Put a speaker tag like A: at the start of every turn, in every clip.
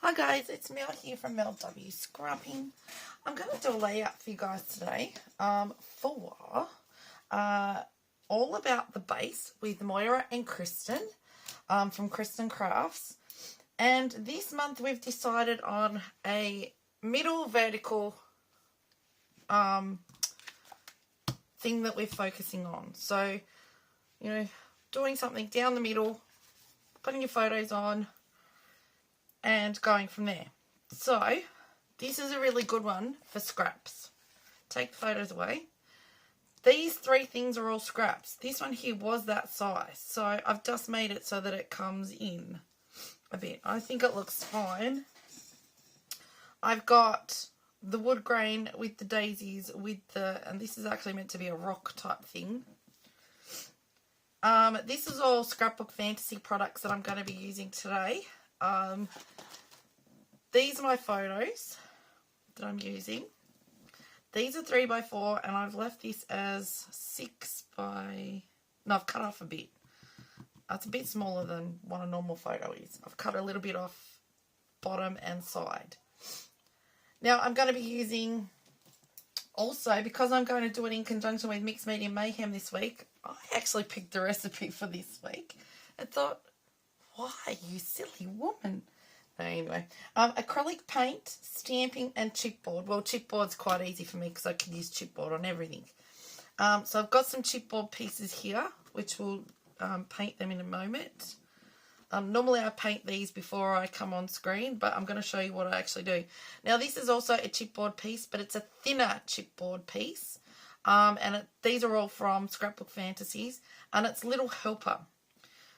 A: Hi guys, it's Mel here from Mel W Scrapping. I'm going to do a layout for you guys today for all about the base with Moira and Kristin from Kristin Crafts. And this month we've decided on a middle vertical thing that we're focusing on. So, you know, doing something down the middle, putting your photos on, and going from there. So this is a really good one for scraps. Take the photos away. These three things are all scraps. This one here was that size, so I've just made it so that it comes in a bit. I think it looks fine. I've got the wood grain with the daisies with the, and this is actually meant to be a rock type thing. This is all Scrapbook Fantasy products that I'm going to be using today. These are my photos that I'm using. These are 3x4 and I've left this as 6x... No, I've cut off a bit. It's a bit smaller than what a normal photo is. I've cut a little bit off bottom and side. Now I'm going to be using... Also, because I'm going to do it in conjunction with Mixed Media Mayhem this week, I actually picked the recipe for this week. I thought, why, you silly woman? Anyway, acrylic paint, stamping, and chipboard. Well, chipboard's quite easy for me because I can use chipboard on everything. So I've got some chipboard pieces here, which will paint them in a moment. Normally I paint these before I come on screen, but I'm going to show you what I actually do. Now, this is also a chipboard piece, but it's a thinner chipboard piece. These are all from Scrapbook Fantasies, and it's Little Helper.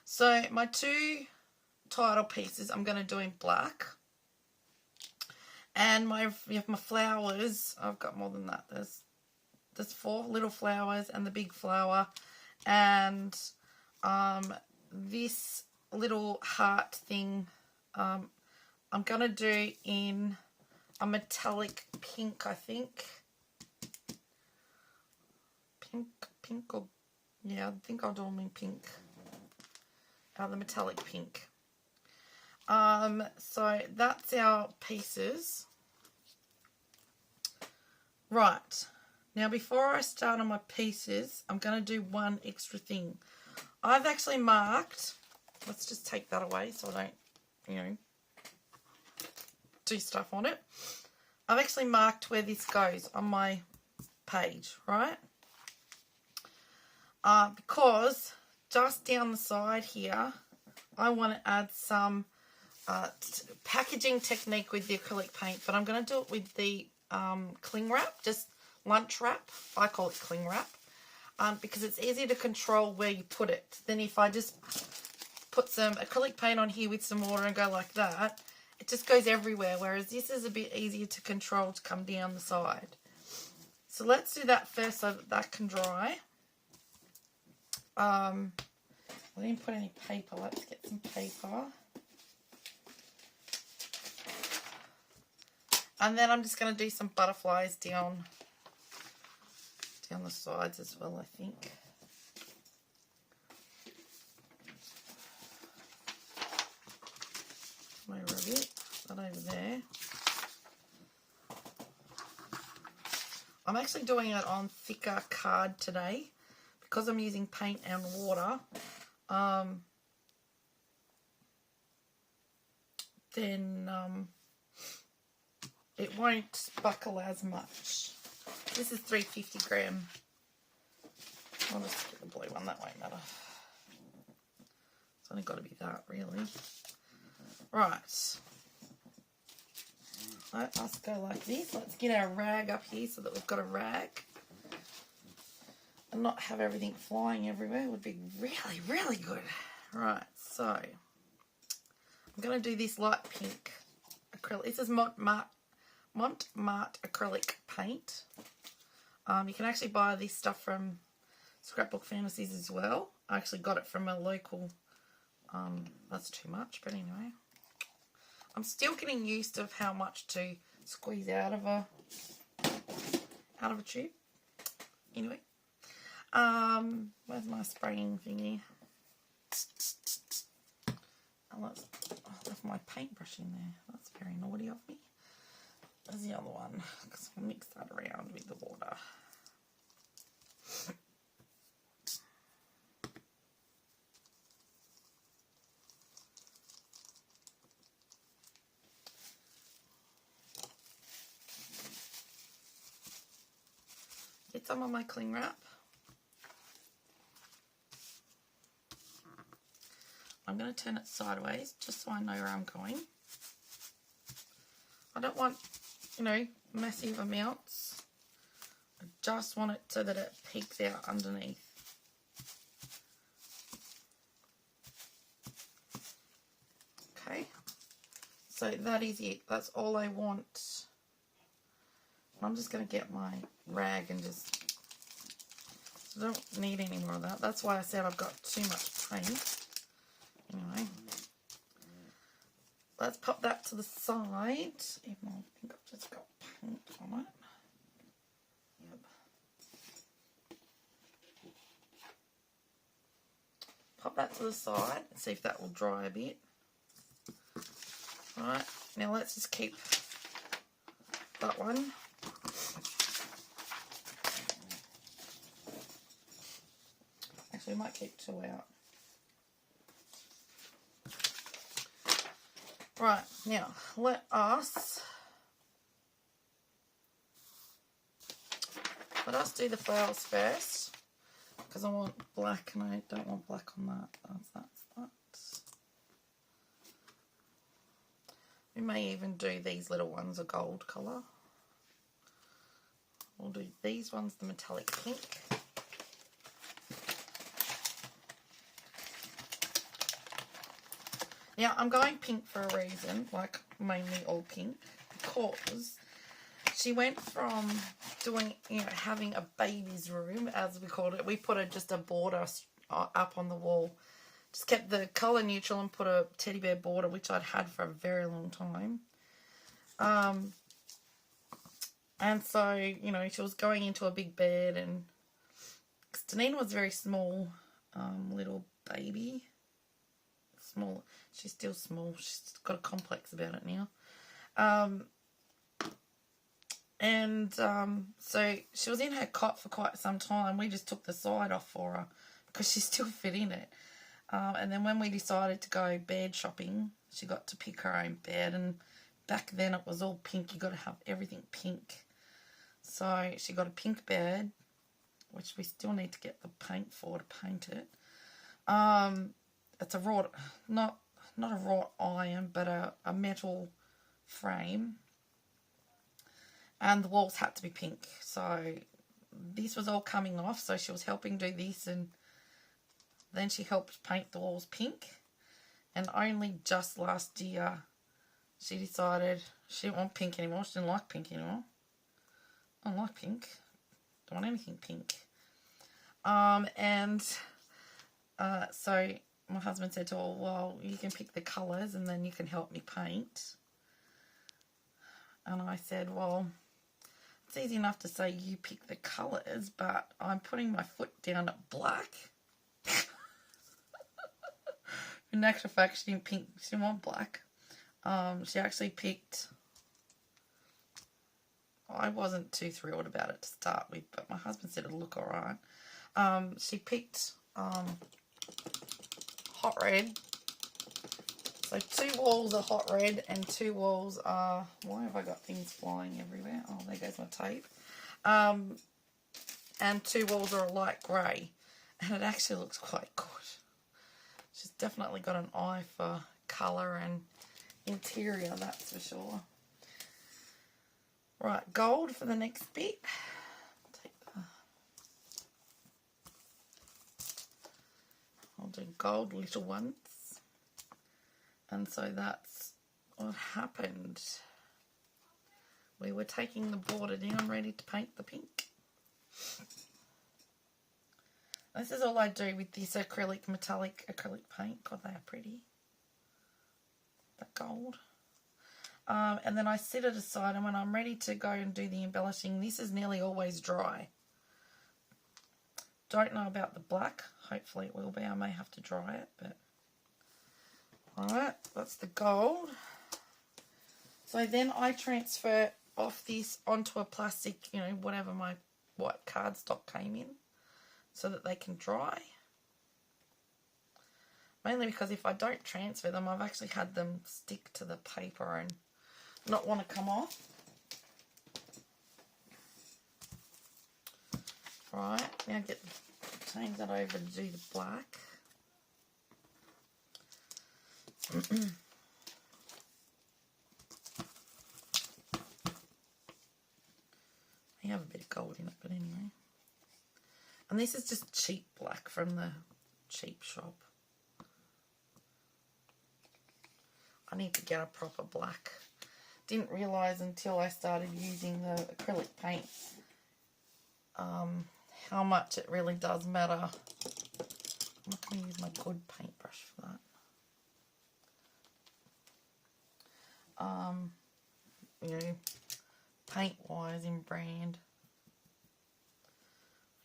A: So my two title pieces I'm going to do in black, and my flowers, I've got more than that. There's 4 little flowers and the big flower, and this little heart thing I'm going to do in a metallic pink, I think. Pink or, yeah, I think I'll do them in pink. The metallic pink. So that's our pieces. Right. Now, before I start on my pieces, I'm going to do one extra thing. I've actually marked, let's just take that away so I don't, you know, do stuff on it. I've actually marked where this goes on my page, right? Because just down the side here, I want to add some packaging technique with the acrylic paint, but I'm going to do it with the cling wrap, just lunch wrap. I call it cling wrap, because it's easy to control where you put it. Then if I just put some acrylic paint on here with some water and go like that, it just goes everywhere, whereas this is a bit easier to control to come down the side. So let's do that first so that that can dry. I didn't put any paper. Let's get some paper. And then I'm just going to do some butterflies down the sides as well, I think. Moira a bit. That over there. I'm actually doing it on thicker card today because I'm using paint and water. Then it won't buckle as much. This is 350 gram. I'll just get the blue one, that won't matter. It's only got to be that, really. Right. Let us go like this. Let's get our rag up here so that we've got a rag. And not have everything flying everywhere would be really, really good. Right, so I'm going to do this light pink acrylic. This is Montmartre acrylic paint. You can actually buy this stuff from Scrapbook Fantasies as well. I actually got it from a local, that's too much, but anyway. I'm still getting used to how much to squeeze out of a tube. Anyway. Where's my spraying thingy? Oh, let's off my paintbrush in there. That's very naughty of me. There's the other one, because I'll mix that around with the water. Get some on my cling wrap. I'm going to turn it sideways just so I know where I'm going. I don't want, you know, massive amounts. I just want it so that it peeks out underneath. Okay, so that is it. That's all I want. I'm just going to get my rag and just, I don't need any more of that. That's why I said I've got too much paint. Anyway, let's pop that to the side, even though I think I've just got paint on it. Yep. Pop that to the side and see if that will dry a bit. Alright, now let's just keep that one. Actually, I might keep two out. Right, now let us do the flowers first, because I want black and I don't want black on that. That's that. We may even do these little ones a gold colour. We'll do these ones the metallic pink. Now, I'm going pink for a reason, like mainly all pink, because she went from doing, you know, having a baby's room, as we called it. We put just a border up on the wall. Just kept the colour neutral and put a teddy bear border, which I'd had for a very long time. And so, you know, she was going into a big bed, and Kristin was a very small little baby. Small. She's still small. She's got a complex about it now. So she was in her cot for quite some time. We just took the side off for her because she still fit in it. And then when we decided to go bed shopping, she got to pick her own bed. And back then it was all pink. You got to have everything pink. So she got a pink bed, which we still need to get the paint for to paint it. It's a wrought, not a wrought iron, but a metal frame. And the walls had to be pink. So this was all coming off. So she was helping do this, and then she helped paint the walls pink. And only just last year she decided she didn't want pink anymore. She didn't like pink anymore. I don't like pink. Don't want anything pink. So my husband said to her, well, you can pick the colours and then you can help me paint. And I said, well, it's easy enough to say you pick the colours, but I'm putting my foot down at black. In actual fact, she didn't want black. She actually picked, I wasn't too thrilled about it to start with, but my husband said it'll look alright. She picked hot red. So 2 walls are hot red and 2 walls are, why have I got things flying everywhere? Oh, there goes my tape. And 2 walls are a light grey. And it actually looks quite good. She's definitely got an eye for colour and interior, that's for sure. Right, gold for the next bit. I'll do gold little ones. And so that's what happened. We were taking the border down, ready to paint the pink. This is all I do with this metallic acrylic paint. God, they are pretty. That gold. And then I set it aside, and when I'm ready to go and do the embellishing, this is nearly always dry. Don't know about the black. Hopefully it will be. I may have to dry it, but Alright, that's the gold. So then I transfer off this onto a plastic, you know, whatever my white cardstock came in, so that they can dry. Mainly because if I don't transfer them, I've actually had them stick to the paper and not want to come off. Right, now change that over to do the black. I have a bit of gold in it, but anyway. And this is just cheap black from the cheap shop. I need to get a proper black. Didn't realise until I started using the acrylic paint how much it really does matter. I'm not going to use my good paintbrush for that. You know, paint wise in brand.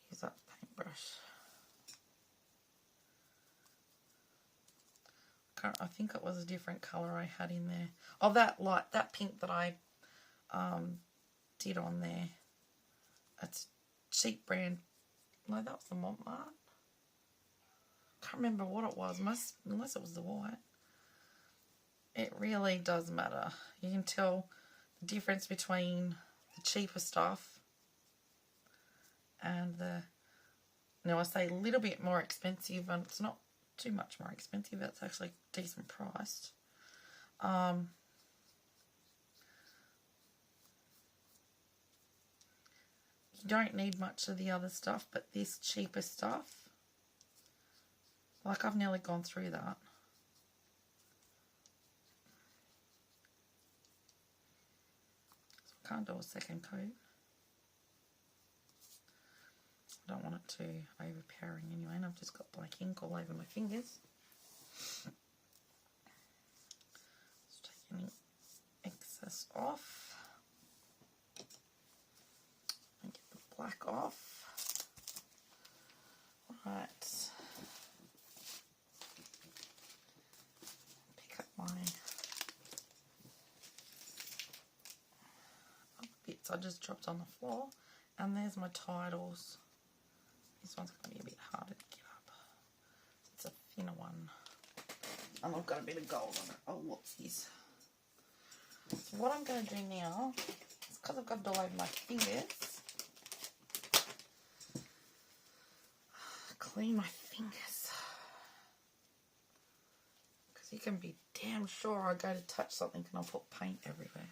A: Use that paintbrush. I think it was a different colour I had in there. Oh, that light, that pink that I did on there. That's cheap brand. No, that was the Montmartre. Can't remember what it was, unless it was the white. It really does matter. You can tell the difference between the cheaper stuff and the, now I say a little bit more expensive, and it's not too much more expensive, it's actually decent priced. You don't need much of the other stuff, but this cheaper stuff, like I've nearly gone through that. So I can't do a second coat. I don't want it too overpowering anyway, and I've just got black ink all over my fingers. Just take any excess off. And get the black off. Right. Pick up my other bits I just dropped on the floor. And there's my titles. This one's going to be a bit harder to get up. It's a thinner one. And I've got a bit of gold on it. Oh, what's this? So what I'm going to do now, is because I've got it all over my fingers, clean my fingers. Because you can be damn sure I go to touch something and I'll put paint everywhere.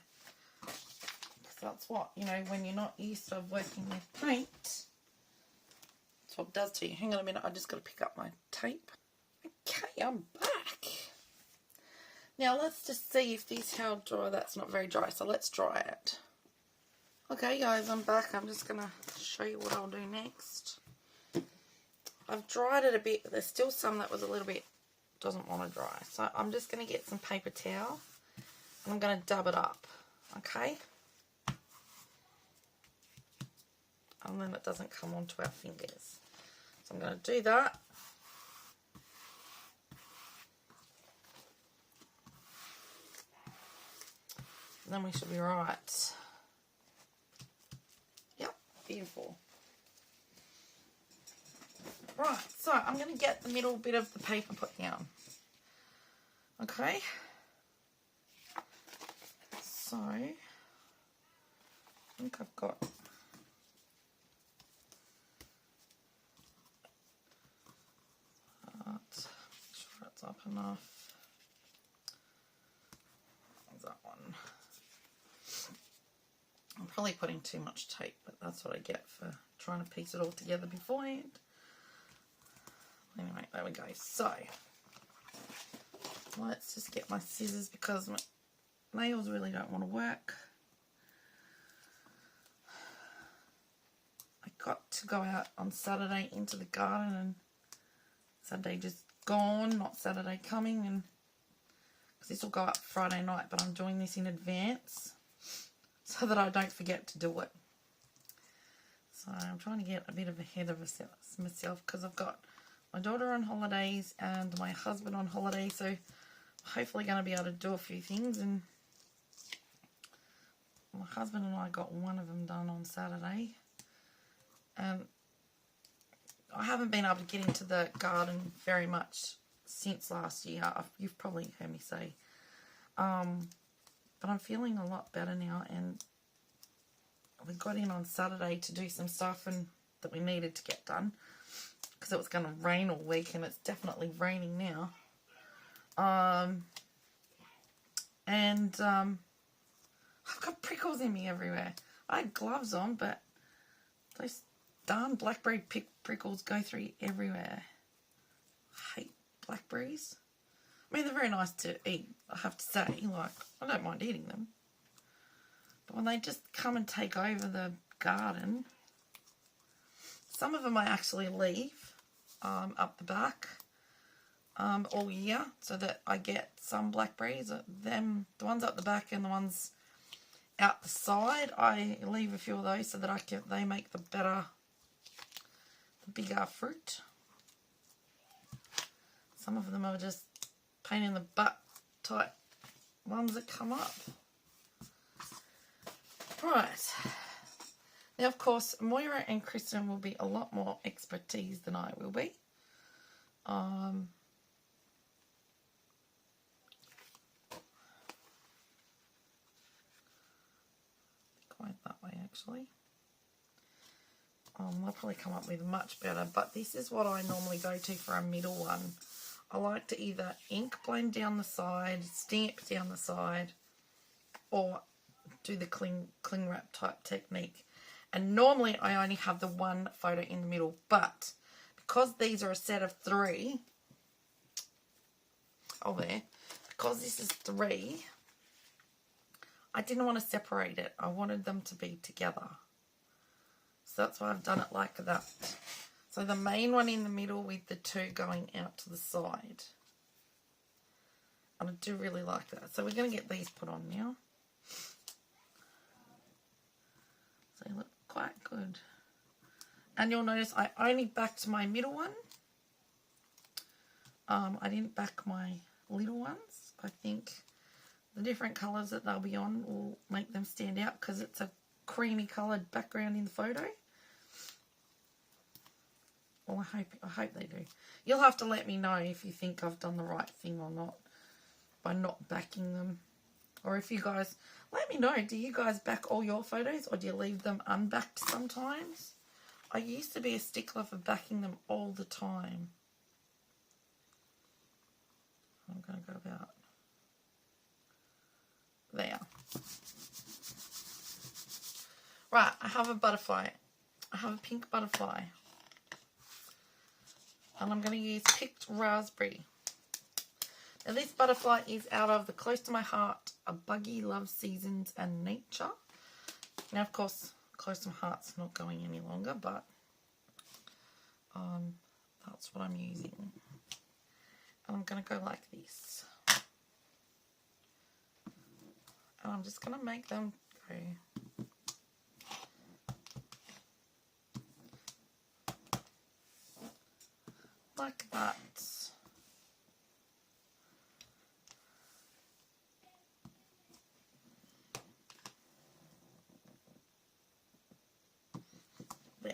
A: Because that's what, you know, when you're not used to working with paint, that's what it does to you. Hang on a minute, I just got to pick up my tape. Okay, I'm back. Now let's just see if this, how dry. That's not very dry, so let's dry it. Okay guys, I'm back. I'm just going to show you what I'll do next. I've dried it a bit, but there's still some that was a little bit, doesn't want to dry. So I'm just going to get some paper towel and I'm going to dab it up, okay? And then it doesn't come onto our fingers. So I'm going to do that. And then we should be right. Yep, beautiful. Right, so I'm going to get the middle bit of the paper put down. Okay. So, I think I've got... make sure it's up enough. There's that one. I'm probably putting too much tape, but that's what I get for trying to piece it all together beforehand. Anyway, there we go. So, let's just get my scissors because my nails really don't want to work. I got to go out on Saturday into the garden, and Saturday just gone, not Saturday coming, and because this will go up Friday night, but I'm doing this in advance so that I don't forget to do it. So I'm trying to get a bit of ahead of myself because I've got my daughter on holidays and my husband on holiday, so hopefully going to be able to do a few things, and my husband and I got one of them done on Saturday. I haven't been able to get into the garden very much since last year. You've probably heard me say. But I'm feeling a lot better now, and we got in on Saturday to do some stuff that we needed to get done because it was going to rain all week, and it's definitely raining now. I've got prickles in me everywhere. I had gloves on, but those darn blackberry prickles go through everywhere. I hate blackberries. I mean, they're very nice to eat, I have to say. Like, I don't mind eating them. But when they just come and take over the garden, some of them I actually leave up the back all year so that I get some blackberries. The ones up the back and the ones out the side, I leave a few of those so that they make the bigger fruit. Some of them are just pain in the butt type ones that come up. Right. Now, of course, Moira and Kristin will be a lot more expertise than I will be. Quite that way, actually. They'll probably come up with much better, but this is what I normally go to for a middle one. I like to either ink blend down the side, stamp down the side, or do the cling wrap type technique. And normally I only have the one photo in the middle, but because these are a set of 3, because this is 3, I didn't want to separate it. I wanted them to be together. So that's why I've done it like that. So the main one in the middle with the 2 going out to the side. And I do really like that. So we're going to get these put on now. So they look quite good. And you'll notice I only backed my middle one. I didn't back my little ones. I think the different colours that they'll be on will make them stand out because it's a creamy coloured background in the photo. Well, I hope they do. You'll have to let me know if you think I've done the right thing or not by not backing them. Or if you guys, let me know, do you guys back all your photos or do you leave them unbacked sometimes? I used to be a stickler for backing them all the time. I'm going to go about there. Right, I have a butterfly. I have a pink butterfly. And I'm going to use picked raspberry. Now this butterfly is out of the Close to My Heart, A Buggy Loves Seasons and Nature. Now of course, Close to My Heart's not going any longer, but that's what I'm using. And I'm going to go like this. And I'm just going to make them go like that. There.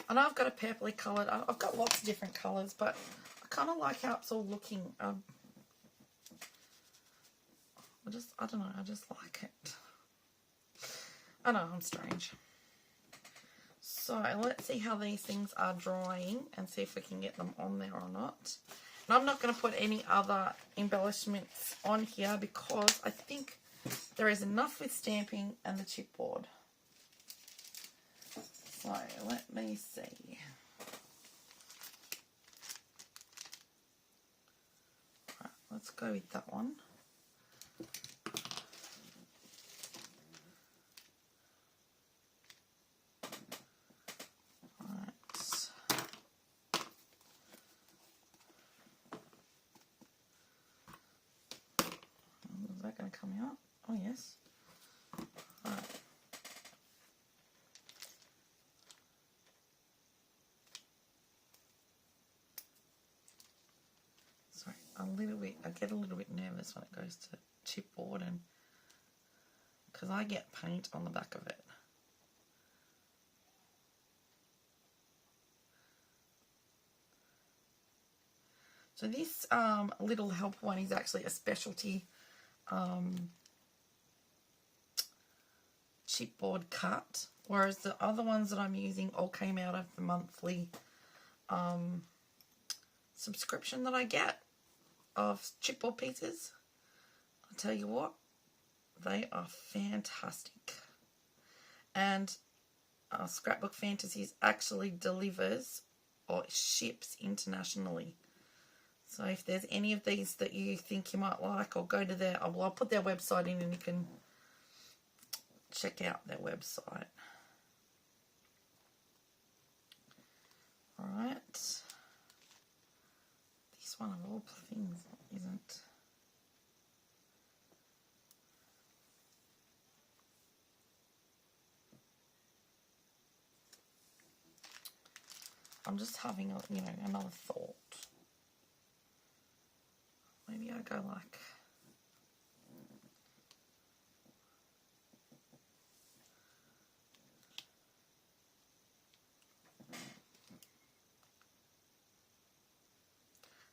A: I know I've got a purpley coloured, I've got lots of different colours, but I kind of like how it's all looking. I don't know, I just like it. I know, I'm strange. So let's see how these things are drying and see if we can get them on there or not. And I'm not going to put any other embellishments on here because I think there is enough with stamping and the chipboard. So let me see. Right, let's go with that one. Is that going to come out? Oh yes. Right. I get a little bit nervous when it goes to chipboard, and because I get paint on the back of it. So this little help one is actually a specialty chipboard cut, whereas the other ones that I'm using all came out of the monthly subscription that I get of chipboard pieces. I'll tell you what, they are fantastic. And Scrapbook Fantasies actually delivers or ships internationally. So if there's any of these that you think you might like, or go to their, I'll put their website in and you can check out their website. Alright. This one of all things isn't. I'm just having a, another thought. Maybe I go like,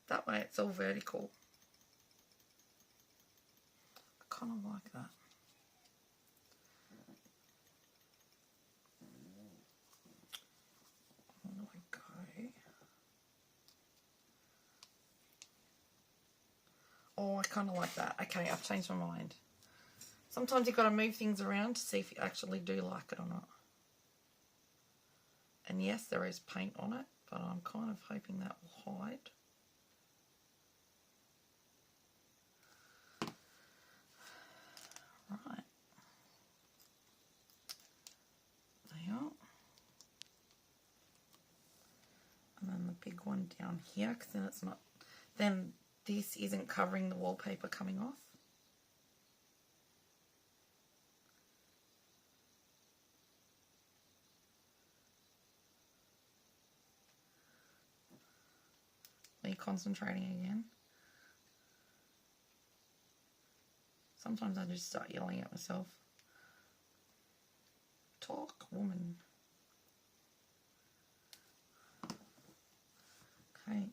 A: that way it's all vertical. I kind of like that. Where do I go? Oh, I kind of like that. Okay, I've changed my mind. Sometimes you've got to move things around to see if you actually do like it or not. And yes, there is paint on it, but I'm kind of hoping that will hide. Right. There. And then the big one down here, because then it's not, then this isn't covering the wallpaper coming off. Are you concentrating again? Sometimes I just start yelling at myself. Talk, woman. Okay.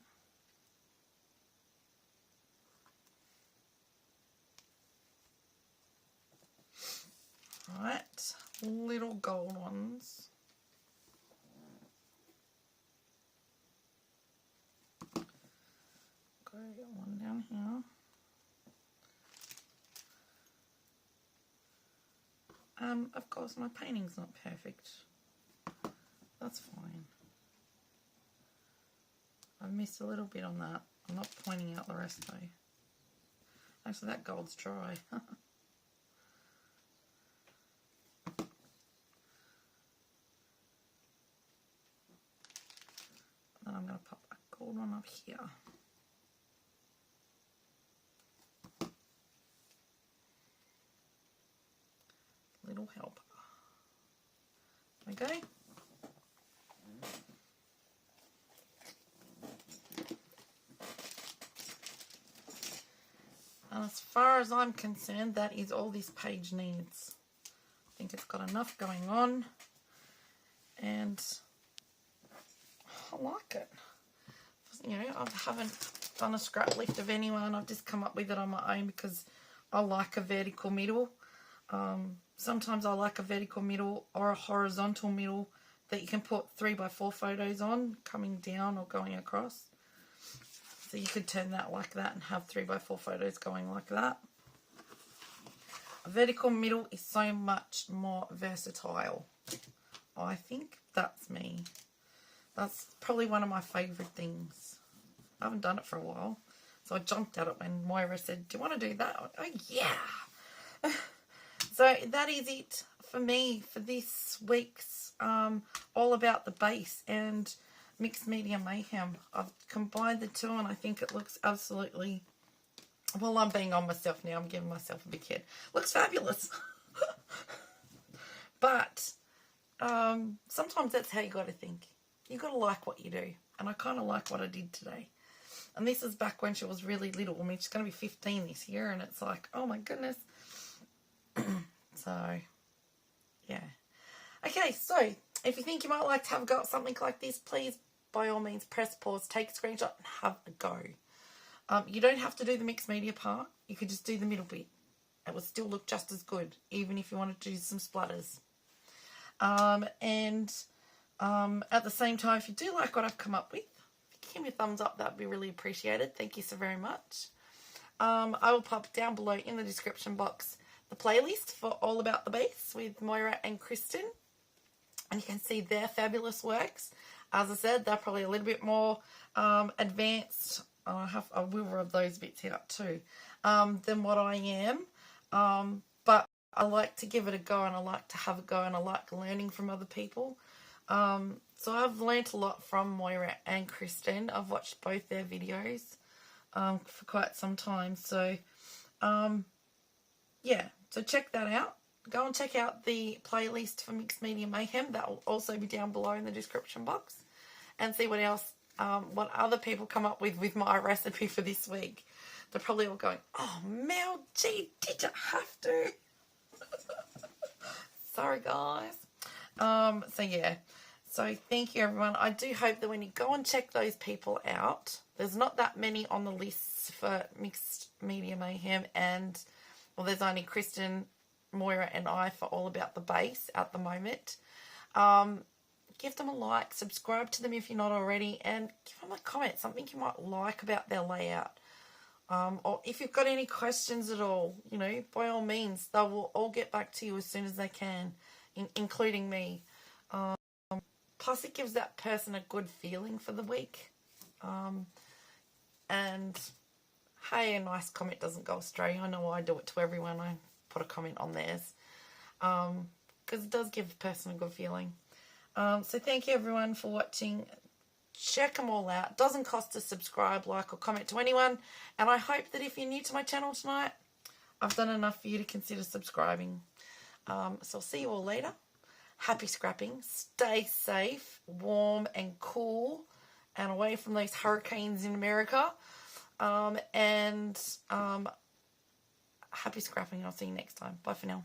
A: Right, little gold ones. Go one down here. Of course, my painting's not perfect. That's fine. I've missed a little bit on that. I'm not pointing out the rest though. Actually, that gold's dry. Then I'm going to pop a gold one up here. Little helper. Okay. And as far as I'm concerned, that is all this page needs. I think it's got enough going on. And I like it. You know, I haven't done a scrap lift of anyone. I've just come up with it on my own because I like a vertical middle. Sometimes I like a vertical middle or a horizontal middle that you can put 3x4 photos on, coming down or going across. So you could turn that like that and have 3x4 photos going like that. A vertical middle is so much more versatile. I think that's me. That's probably one of my favourite things. I haven't done it for a while. So I jumped at it when Moira said, do you want to do that? Oh, yeah. So that is it for me for this week's All About the Base and Mixed Media Mayhem. I've combined the two and I think it looks absolutely, well, I'm being on myself now. I'm giving myself a big head. Looks fabulous. But sometimes that's how you got to think. You got to like what you do. And I kind of like what I did today. And this is back when she was really little. I mean, she's going to be 15 this year, and it's like, oh my goodness. So, yeah. Okay, so if you think you might like to have a go at something like this, please, by all means, press pause, take a screenshot, and have a go. You don't have to do the mixed media part. You could just do the middle bit. It would still look just as good, even if you wanted to do some splatters. At the same time, if you do like what I've come up with, give me a thumbs up. That would be really appreciated. Thank you so very much. I will pop down below in the description box the playlist for All About the Base with Moira and Kristin. And you can see their fabulous works. As I said, they're probably a little bit more advanced. I will rub those bits out too, than what I am. But I like to give it a go, and I like to have a go, and I like learning from other people. So I've learnt a lot from Moira and Kristin. I've watched both their videos for quite some time. So, yeah, so check that out. Go and check out the playlist for Mixed Media Mayhem. That will also be down below in the description box. And see what else, what other people come up with my recipe for this week. They're probably all going, oh, Mel G, did you have to? Sorry, guys. So, yeah. So, thank you, everyone. I do hope that when you go and check those people out, there's not that many on the list for Mixed Media Mayhem. And, well, there's only Kristin, Moira, and I for All About the Base at the moment. Give them a like, subscribe to them if you're not already, and give them a comment, something you might like about their layout. Or if you've got any questions at all, you know, by all means, they will all get back to you as soon as they can, including me. Plus, it gives that person a good feeling for the week. And, hey, a nice comment doesn't go astray. I know I do it to everyone. I put a comment on theirs. Because it does give the person a good feeling. So thank you, everyone, for watching. Check them all out. Doesn't cost to subscribe, like, or comment to anyone. And I hope that if you're new to my channel tonight, I've done enough for you to consider subscribing. So I'll see you all later. Happy scrapping. Stay safe, warm and cool, and away from those hurricanes in America. Happy scrapping. I'll see you next time. Bye for now.